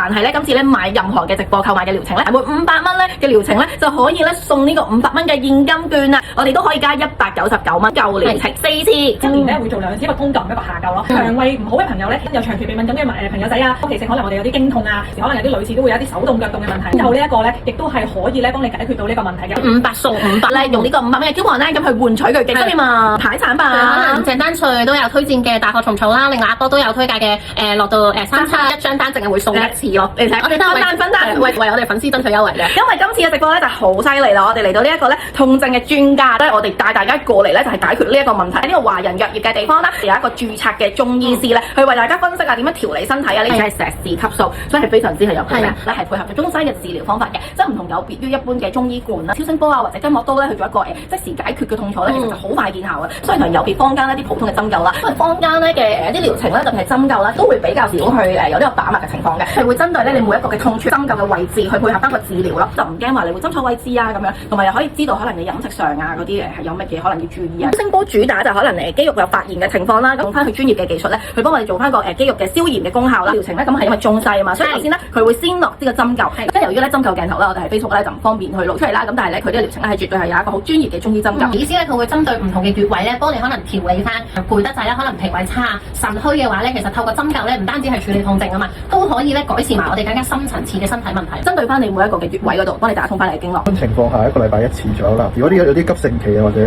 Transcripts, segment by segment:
凡係咧今次咧買任何嘅直播購買嘅療程咧，每500蚊咧嘅療程咧就可以咧送呢個500蚊嘅現金券啊！我哋都可以加199蚊舊療程4次，一年咧會做2次，一個通舊一個下舊咯。腸胃唔好嘅朋友咧，有長期鼻敏感嘅朋友仔啊，其實可能我哋有啲經痛啊，可能有啲女士都會有啲手凍腳凍嘅問題。之後呢一個咧，亦都係可以咧幫你解決到呢個問題嘅。500送500咧，用呢個500蚊嘅 coupon 咧，咁去換取佢嘅乜嘢嘛牌產品。可能鄭丹瑞都有推薦嘅大學蟲草啦，另外阿波都有推介嘅落到371張單，淨係會送1次咯。你睇我哋都分單為我哋粉絲爭取優惠嘅。因為今次嘅直播咧就好犀利啦，我哋嚟到呢一個咧痛症嘅專家咧，我哋帶大家過嚟咧就係解決呢一個問題。喺呢個華人藥業嘅地方啦，有一個註冊嘅中醫師咧，去為大家分析下點樣調理身體啊，呢啲係碩士級數，所以係非常之係有配合咧，係配合咗中西嘅治療方法嘅，即係唔同有別於一般嘅中醫罐啦、超聲波啊或者筋膜刀咧去做一個即時解決嘅痛楚咧，其實就好快見效嘅。雖然係有別坊間一啲普通嘅針灸啦，因為坊間咧嘅啲療程咧，特別係針灸啦，都會比較少去有呢個把脈嘅情況嘅，係會針對咧你每一個嘅痛處針灸嘅位置去配合翻個治療咯，就唔驚話你會針錯位置啊咁樣，同埋又可以知道可能你飲食上啊嗰啲係有乜嘢可能要注意啊。超聲波主打就可能肌肉有發炎嘅情況啦，咁用翻佢專業嘅技術咧，去幫我哋做翻個肌肉嘅消炎嘅功效啦。療程咧咁係因為中西啊嘛，所以頭先咧佢會先落呢個針灸，即係由於咧針灸鏡頭啦，我哋喺 Facebook 咧就唔方便去露出嚟啦，咁但係咧佢呢個療程咧係絕對係有一個好專業嘅中醫針灸。意思咧佢會針對唔同嘅穴位咧，幫你可能調理翻，攰得滯咧，可能脾胃差、腎虛嘅話咧，其實透過針灸咧，唔單止係處理痛症啊嘛，都可以咧改善埋我哋更加深層次嘅身體問題，針對翻你每一個嘅穴位嗰度，幫你打通翻你嘅經絡。情況下1個禮拜1次左右啦。如果有啲急性期啊，或者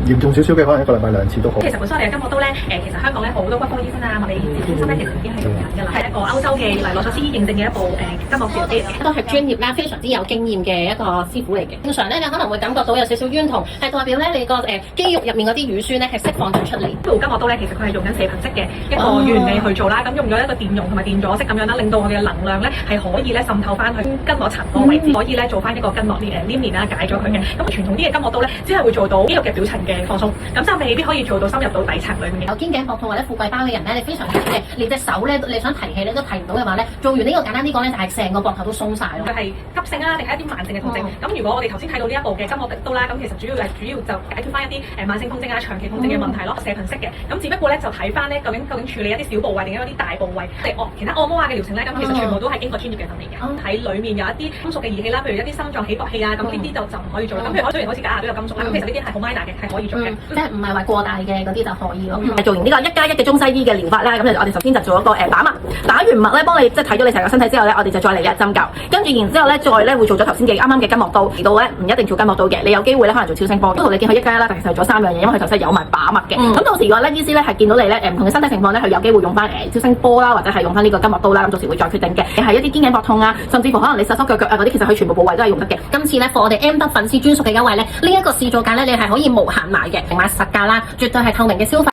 嚴重少少嘅，可能1個禮拜2次都好。其實本身我哋嘅筋膜刀咧，其實香港咧好多骨科醫生啊、物理治療中心咧，其實已經係用緊㗎啦，係一個歐洲嘅攞咗 CE 認證嘅一部筋膜治療機嚟嘅，都係專業啦，非常之有經驗嘅一個師傅嚟嘅。正常咧，你可能會感覺到有少少冤痛，係代表咧你個肌肉入面嗰啲乳酸咧係釋放咗出嚟。呢部筋膜刀咧，其實佢係用緊射頻式嘅一個原理去做啦，咁用咗一個電容同埋電阻式咁樣啦，令到我哋嘅能量咧係可以咧滲透翻去筋膜層個位置，可以咧做翻一個筋膜黏連啦，解咗佢嘅。咁傳統啲嘅筋膜刀咧，只係會做到肌肉嘅表層嘅放鬆，咁就未必可以做到深入到底層裏面嘅。有肩頸膊痛或者富貴包嘅人咧，你非常之連隻手咧你想提起咧都提唔到嘅話咧，做完呢個簡單啲講咧，就係成個膊頭都鬆晒咯。佢係急性啊，定係一啲慢性嘅痛症？咁如果我哋頭先睇到呢一部嘅筋膜刀啦，咁其實主要就解決翻一啲慢性痛症啊、長期痛症嘅問題咯，射頻式嘅。咁只不過咧就睇翻咧究竟處理一啲小部位定係一啲大部位，其他按摩啊嘅療程咧，咁其實全部都係經過專業嘅訓練嘅。喺裡面有一啲金屬嘅儀器啦，譬如一啲心臟起搏器啊，咁呢啲就唔可以做啦。咁譬如雖然好似假牙都有金屬啦，咁其實呢啲係好 minor 嘅，係可以做嘅，即係唔係話過大嘅嗰啲就可以咯。做完呢個1+1嘅中西醫嘅療法啦，咁我哋首先就做一個把脈，打完脈咧幫你即係睇咗你成個身體之後咧，我哋就再嚟一針灸，跟住然之後咧再咧會做咗頭先嘅啱啱嘅筋膜刀，嚟到咧唔一定做筋膜刀嘅，你有機會咧可能做超聲波。都同你見佢1+1啦，但其實做咗3樣嘢，因為佢頭先有埋把脈嘅。咁到時如果咧醫師咧係見到你咧唔同嘅身體情況咧，佢有機會用翻超聲波啦，或者係用翻呢個筋膜刀啦，咁到時會再決定嘅。係一啲肩頸膊痛啊，甚至乎可能你手手腳腳啊嗰啲，其實佢全部部位都係用得嘅。今次咧for我哋 M 得粉絲專屬嘅優惠咧，呢一個試做價咧你係可以無限買嘅，買實價啦，絕對係透明嘅消費。